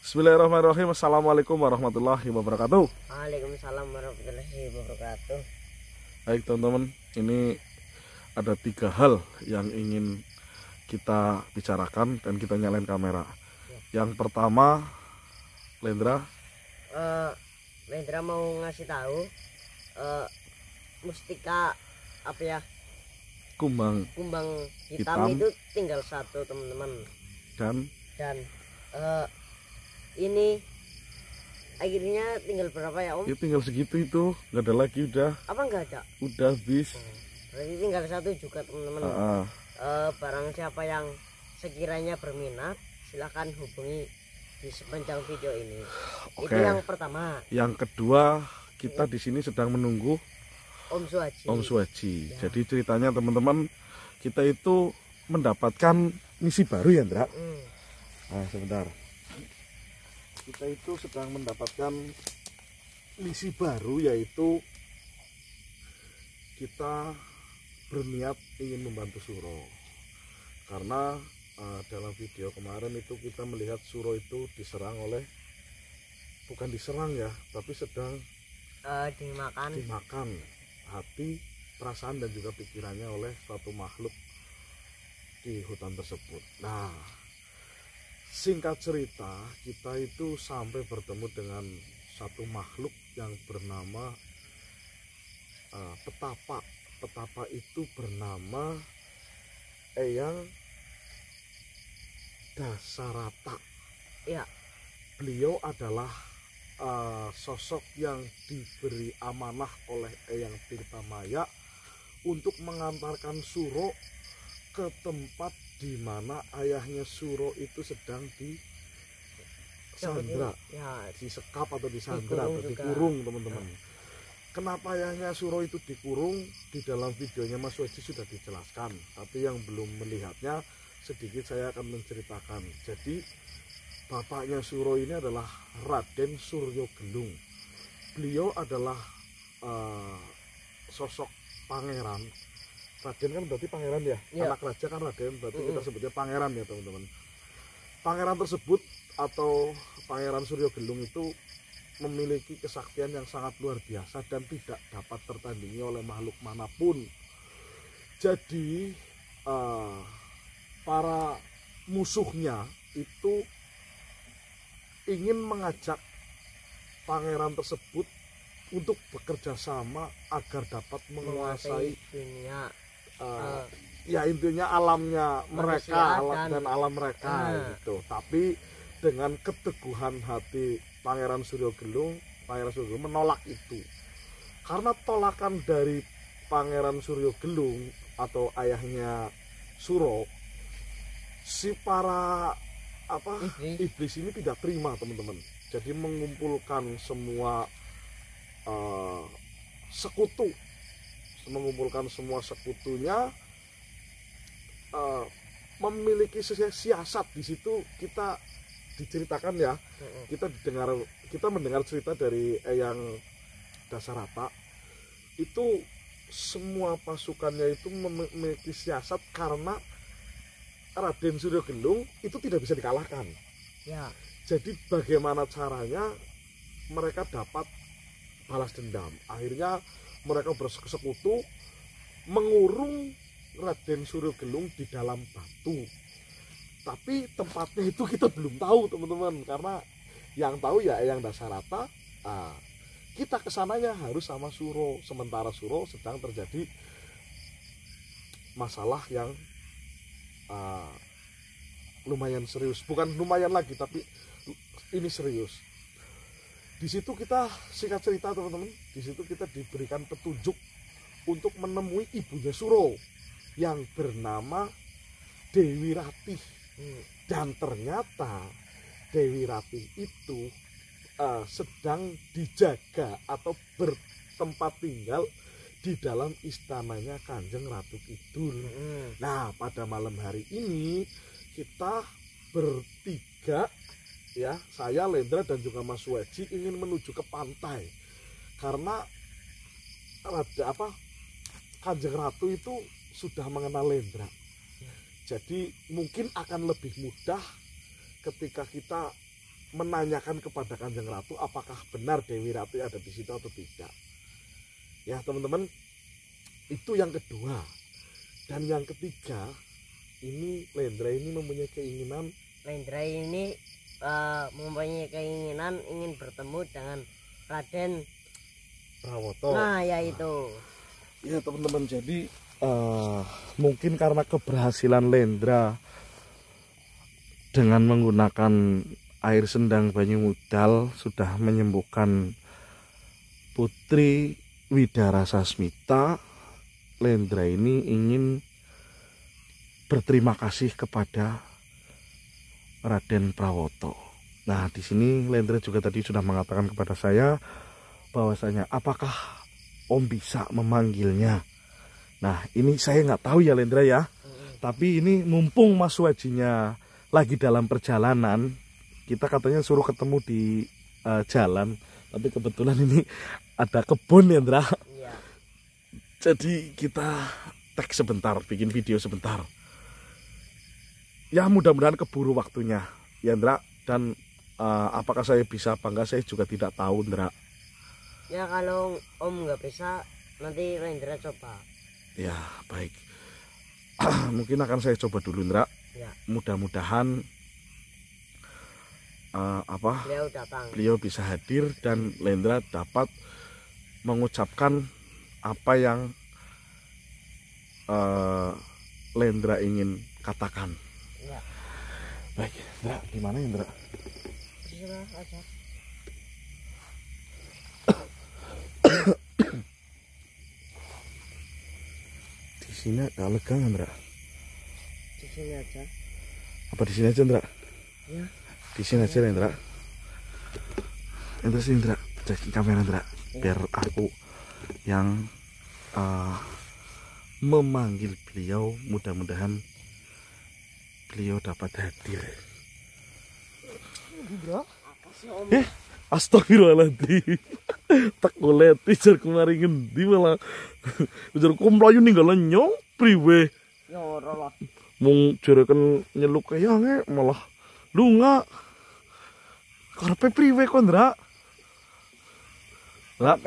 Bismillahirrahmanirrahim. Assalamualaikum warahmatullahi wabarakatuh. Waalaikumsalam warahmatullahi wabarakatuh. Baik teman-teman, ini ada 3 hal yang ingin kita bicarakan dan kita nyalain kamera. Yang pertama, Lendra Mau ngasih tahu mustika apa ya, kumbang hitam itu tinggal 1 teman-teman, dan ini akhirnya tinggal berapa ya Om? Ya tinggal segitu, itu nggak ada lagi, udah Nggak ada? Udah habis. Berarti tinggal 1 juga teman-teman. Barang siapa yang sekiranya berminat, silahkan hubungi di sepanjang video ini. Oke. Itu yang pertama. Yang kedua, kita di sini sedang menunggu Om Suhaji. Ya. Jadi ceritanya teman-teman, kita itu mendapatkan misi baru ya, Ndra. Nah, sebentar. Kita itu sedang mendapatkan misi baru, yaitu kita berniat ingin membantu Suro. Karena dalam video kemarin itu kita melihat Suro itu diserang oleh, bukan diserang ya, tapi sedang dimakan hati, perasaan dan juga pikirannya oleh suatu makhluk di hutan tersebut. Nah, singkat cerita, kita itu sampai bertemu dengan satu makhluk yang bernama petapa. Petapa itu bernama Eyang Dasarata. Ya. Beliau adalah sosok yang diberi amanah oleh Eyang Tirtamaya untuk mengantarkan Suro ke tempat di mana ayahnya Suro itu sedang disandra, disekap atau disandra atau dikurung, teman-teman. Kenapa ayahnya Suro itu dikurung? Di dalam videonya Mas Suhaji sudah dijelaskan, tapi yang belum melihatnya sedikit saya akan menceritakan. Jadi bapaknya Suro ini adalah Raden Suryogelung. Beliau adalah sosok pangeran. Raden kan berarti pangeran ya, anak raja kan Raden, berarti kita sebutnya pangeran ya teman-teman. Pangeran tersebut atau Pangeran Suryogelung itu memiliki kesaktian yang sangat luar biasa dan tidak dapat tertandingi oleh makhluk manapun. Jadi para musuhnya itu ingin mengajak pangeran tersebut untuk bekerja sama agar dapat menguasai dunia, ya intinya alamnya mereka, dan alam mereka gitu. Tapi dengan keteguhan hati Pangeran Suryogelung menolak itu. Karena tolakan dari Pangeran Suryogelung atau ayahnya Suro, si para iblis ini tidak terima, teman-teman. Jadi mengumpulkan semua sekutunya, memiliki siasat. Di situ kita diceritakan ya, kita mendengar cerita dari Eyang Dasarata. Itu semua pasukannya itu memiliki siasat karena Raden Suryogelung itu tidak bisa dikalahkan. Ya. Jadi bagaimana caranya mereka dapat balas dendam? Akhirnya mereka bersekutu mengurung Raden Suryogelung di dalam batu. Tapi tempatnya itu kita belum tahu, teman-teman, karena yang tahu ya Eyang Dasarata. Kita kesananya harus sama Suro, sementara Suro sedang terjadi masalah yang lumayan serius. Bukan lumayan lagi, tapi ini serius. Di situ kita, singkat cerita teman-teman, di situ kita diberikan petunjuk untuk menemui ibunya Suro yang bernama Dewi Ratih. Dan ternyata Dewi Ratih itu sedang dijaga atau bertempat tinggal di dalam istananya Kanjeng Ratu Kidul. Nah, pada malam hari ini kita bertiga ya, saya, Lendra dan juga Mas Suhaji ingin menuju ke pantai. Karena Kanjeng Ratu itu sudah mengenal Lendra. Jadi mungkin akan lebih mudah ketika kita menanyakan kepada Kanjeng Ratu apakah benar Dewi Ratih ada di situ atau tidak. Ya teman-teman, itu yang kedua. Dan yang ketiga, ini Lendra ini mempunyai keinginan. Lendra ini mempunyai keinginan ingin bertemu dengan Raden Prawoto. Nah, yaitu. Ya teman-teman, jadi mungkin karena keberhasilan Lendra dengan menggunakan air sendang Banyu Mudal sudah menyembuhkan Putri Widara Sasmita, Lendra ini ingin berterima kasih kepada Raden Prawoto. Nah, di sini Lendra juga tadi sudah mengatakan kepada saya bahwasanya apakah Om bisa memanggilnya. Nah, ini saya nggak tahu ya Lendra ya. Tapi ini mumpung Mas Wajinya lagi dalam perjalanan, kita katanya suruh ketemu di jalan. Tapi kebetulan ini ada kebun Lendra. Iya. Jadi kita tag sebentar, bikin video sebentar. Ya mudah-mudahan keburu waktunya, ya Ndra. Dan apakah saya bisa apa enggak saya juga tidak tahu Ndra. Ya kalau Om nggak bisa, nanti Lendra coba. Ya baik. Mungkin akan saya coba dulu Ndra. Ya. Mudah-mudahan beliau bisa hadir dan Lendra dapat mengucapkan apa yang Lendra ingin katakan. Ya. Baik, Ndra, gimana ya Ndra? Terserah aja. Di sini ada lega nggak Ndra? Di sini aja. Apa di sini aja Ndra? Ya. Di sini aja Ndra. Terus Ndra, cek kamera Ndra, biar aku yang memanggil beliau, mudah-mudahan beliau dapat hadir. Astagfirullahaladzim. Tak boleh tijar kemarin ngendi malah ujar kumlayu ninggalan nyong priwe. Ya ora lah. Mung jareken nyeluk kayange malah lunga. Karepe priwe kok Ndra? Lah,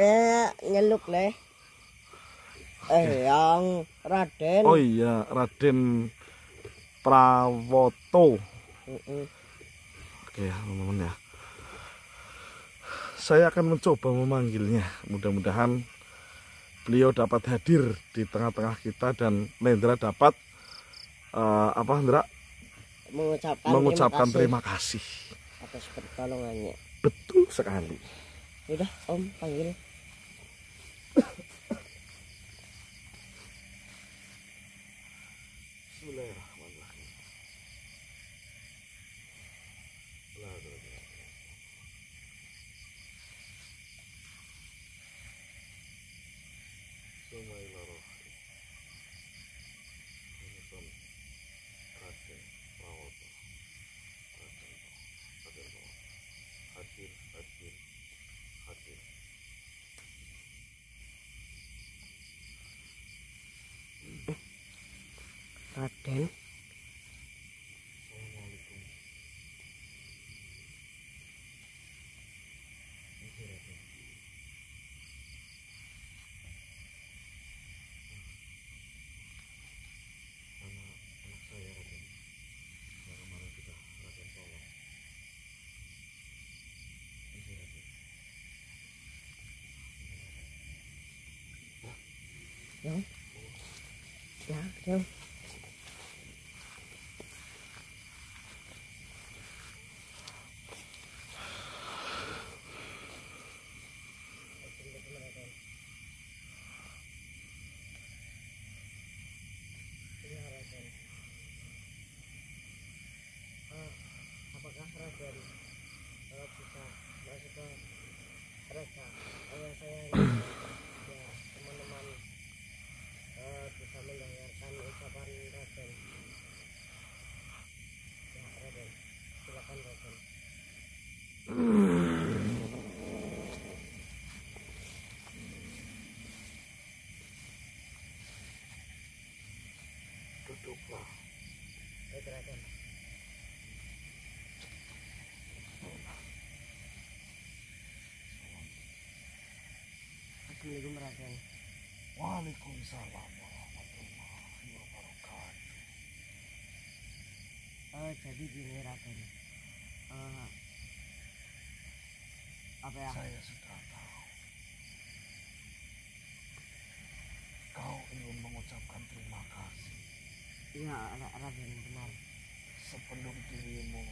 nyeluk leh. Yang Raden. oh iya, Raden Prawoto. Oke ya teman-teman ya. Saya akan mencoba memanggilnya. Mudah-mudahan beliau dapat hadir di tengah-tengah kita dan Lendra dapat Ndra? Mengucapkan terima kasih atas pertolongannya. Betul sekali. Udah Om panggil. Bismillahirrahmanirrahim. Raden. Ya. Apakah Raden bisa masuk ke kereta? Ayah saya ya teman-teman bisa mendengarkan ucapan Raden. Ya Raden, silakan Raden. Duduklah. Baik Raden. Raden. Waalaikumsalam warahmatullahi wabarakatuh. Jadi gini Raden, apa ya? Saya sudah tahu. Kau ingin mengucapkan terima kasih. Iya Raden, benar. Sebelum dirimu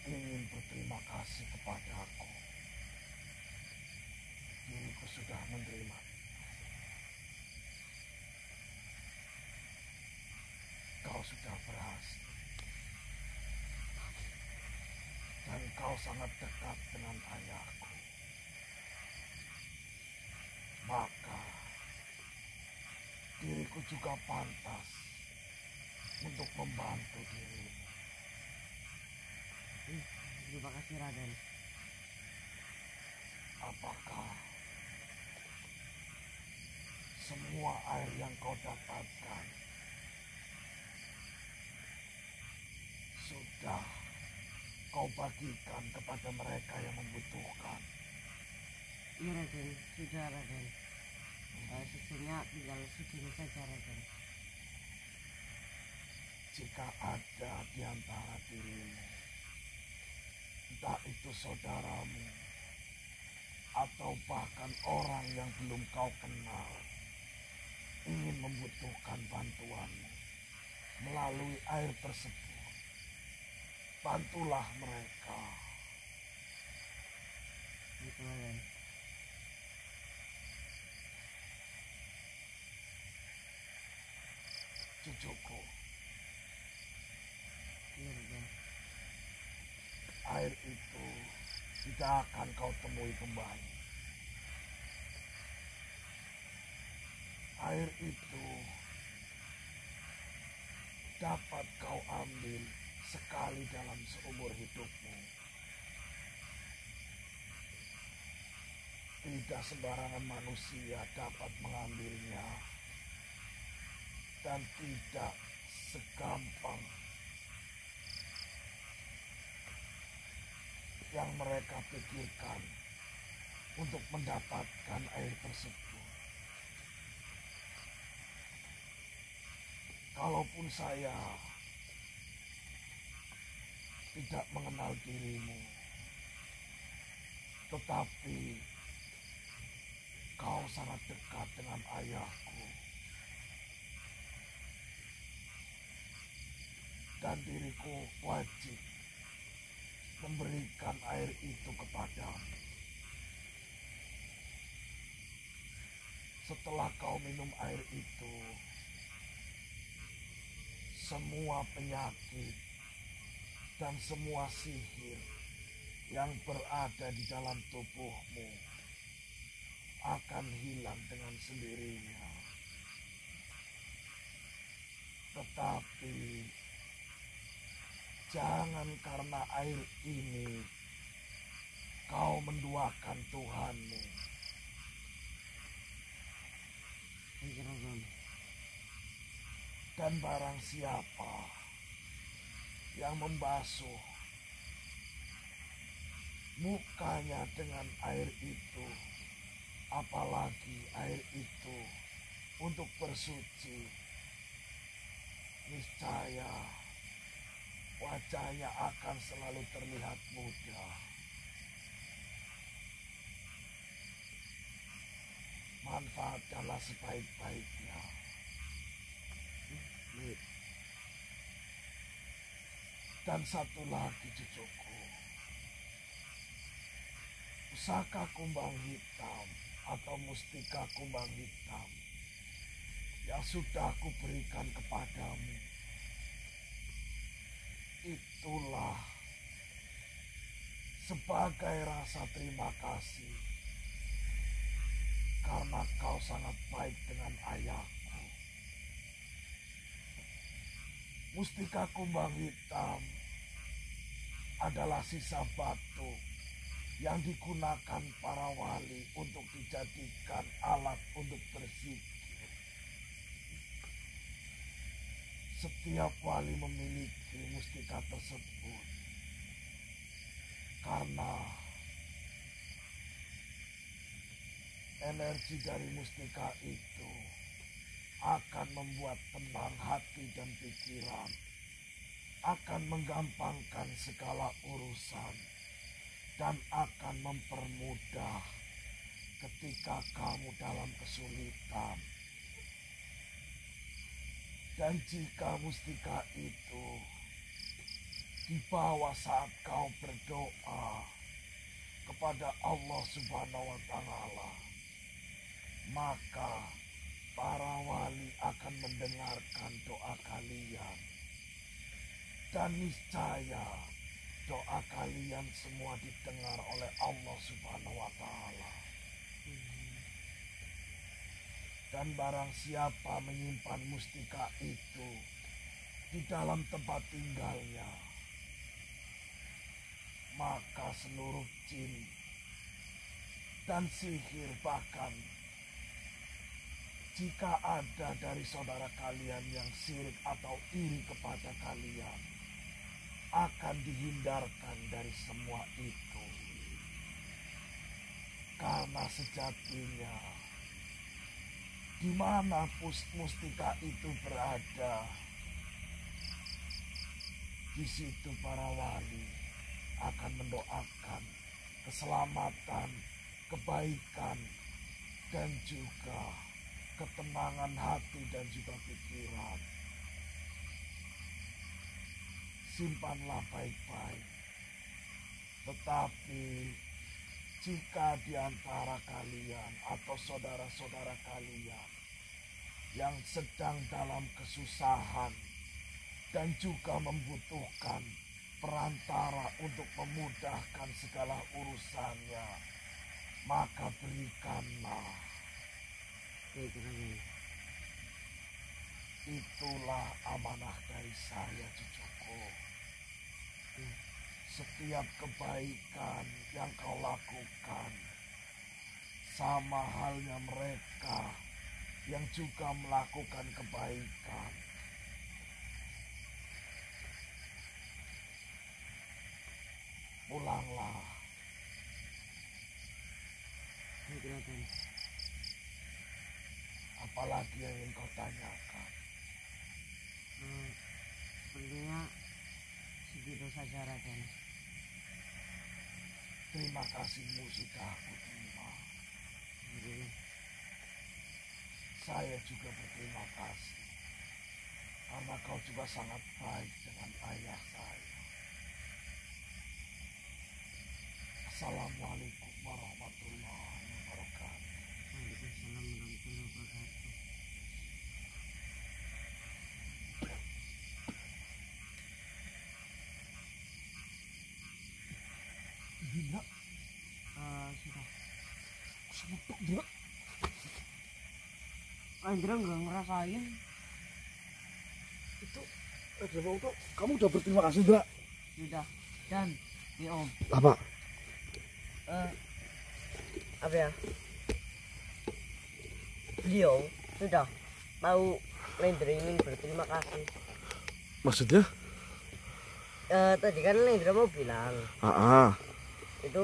ingin berterima kasih kepada aku, diriku sudah menerima. Kau sudah berhasil. Dan kau sangat dekat dengan ayahku. Maka diriku juga pantas untuk membantu dirimu. Terima kasih Raden. Apakah semua air yang kau dapatkan sudah kau bagikan kepada mereka yang membutuhkan? Iya Raden, sudah Raden. Sisanya tinggal segini saja Raden. Jika ada di antara dirimu, entah itu saudaramu atau bahkan orang yang belum kau kenal, ingin membutuhkan bantuanmu melalui air tersebut, bantulah mereka. Gitu Raden. Cucuku, Iya Raden. air itu tidak akan kau temui kembali. Air itu dapat kau ambil sekali dalam seumur hidupmu. Tidak sembarangan manusia dapat mengambilnya, dan tidak segampang yang mereka pikirkan untuk mendapatkan air tersebut. Kalaupun saya tidak mengenal dirimu, tetapi kau sangat dekat dengan ayahku. Dan diriku wajib memberikan air itu kepadamu. Setelah kau minum air itu, semua penyakit dan semua sihir yang berada di dalam tubuhmu akan hilang dengan sendirinya. Tetapi jangan karena air ini kau menduakan Tuhanmu. Dan barang siapa yang membasuh mukanya dengan air itu, apalagi air itu untuk bersuci, niscaya wajahnya akan selalu terlihat muda. Manfaatkanlah sebaik-baiknya. Baik. Dan satu lagi cucuku, pusaka kumbang hitam atau mustika kumbang hitam yang sudah aku berikan kepadamu, itulah sebagai rasa terima kasih karena kau sangat baik dengan ayahku. Mustika kumbang hitam adalah sisa batu yang digunakan para wali untuk dijadikan alat untuk berzikir. Setiap wali memiliki mustika tersebut karena energi dari mustika itu akan membuat tenang hati dan pikiran, akan menggampangkan segala urusan, dan akan mempermudah ketika kamu dalam kesulitan. Dan jika mustika itu dibawa saat kau berdoa kepada Allah Subhanahu wa Ta'ala, maka para wali akan mendengarkan doa kalian, dan niscaya doa kalian semua didengar oleh Allah Subhanahu wa Ta'ala. Dan barang siapa menyimpan mustika itu di dalam tempat tinggalnya, maka seluruh jin dan sihir, bahkan jika ada dari saudara kalian yang sirik atau iri kepada kalian, akan dihindarkan dari semua itu. Karena sejatinya di mana mustika itu berada, di situ para wali akan mendoakan keselamatan, kebaikan, dan juga ketenangan hati dan juga pikiran. Simpanlah baik-baik. Tetapi jika di antara kalian atau saudara-saudara kalian yang sedang dalam kesusahan dan juga membutuhkan perantara untuk memudahkan segala urusannya, maka berikanlah. Itulah amanah dari saya, cucuku. Setiap kebaikan yang kau lakukan, sama halnya mereka yang juga melakukan kebaikan. Pulanglah. Apalagi yang ingin kau tanyakan? Sepertinya segitu saja, Raden. Terima kasihmu sudah aku terima. Saya juga berterima kasih karena kau juga sangat baik dengan ayah saya. Assalamualaikum warahmatullahi wabarakatuh. Waalaikumsalam warahmatullahi wabarakatuh. Gila, Sudah. semutuk gila. Indra nggak ngerasain. Itu ada bau tuh. Kamu udah berterima kasih, Indra? Sudah. Dan Om. Apa? Apa ya? Beliau sudah tahu Lendra ingin berterima kasih. Maksudnya? Tadi kan Lendra mau bilang itu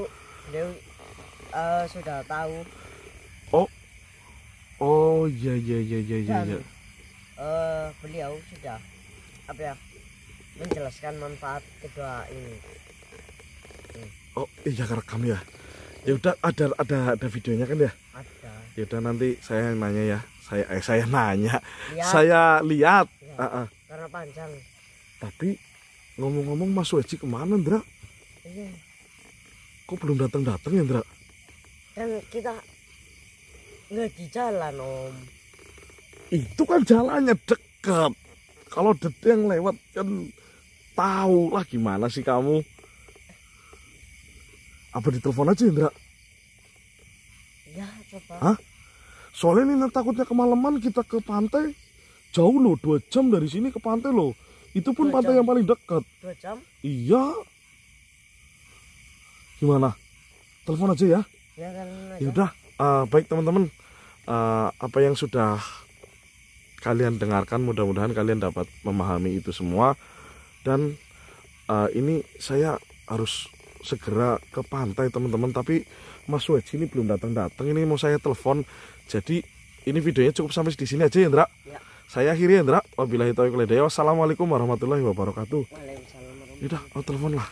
beliau sudah tahu. Oh iya. Dan beliau sudah apa ya, menjelaskan manfaat kedua ini. Oh iya, kerekam ya. Ya udah, ada videonya kan ya? Ada. Ya udah, nanti saya nanya ya. Saya nanya. Lihat. Saya lihat. Ya, karena panjang. Tapi ngomong-ngomong, Mas Weji kemana, Ndra? Iya. Kok belum datang ya, Ndra? Kan kita nggak di jalan, Om. Itu kan jalannya dekat. Kalau dede yang lewat kan tahu lah gimana sih kamu. Apa ditelepon aja, Indra? Ya, coba. Hah? Soalnya ini takutnya kemalaman kita ke pantai. Jauh loh, 2 jam dari sini ke pantai loh. Itu pun 2 pantai jam. yang paling dekat. 2 jam? Iya. Gimana? Telepon aja ya? Ya kan. Yaudah, baik teman-teman. Apa yang sudah kalian dengarkan, mudah-mudahan kalian dapat memahami itu semua. Dan ini saya harus segera ke pantai teman-teman, tapi Mas Weji ini belum datang-datang. Ini mau saya telepon. Jadi ini videonya cukup sampai di sini aja ya, Ndra. Ya. Saya akhiri ya, Ndra. Wabillahi taufiq wal hidayah. Wassalamualaikum warahmatullahi wabarakatuh. Waalaikumsalam warahmatullahi Yaudah, telepon lah.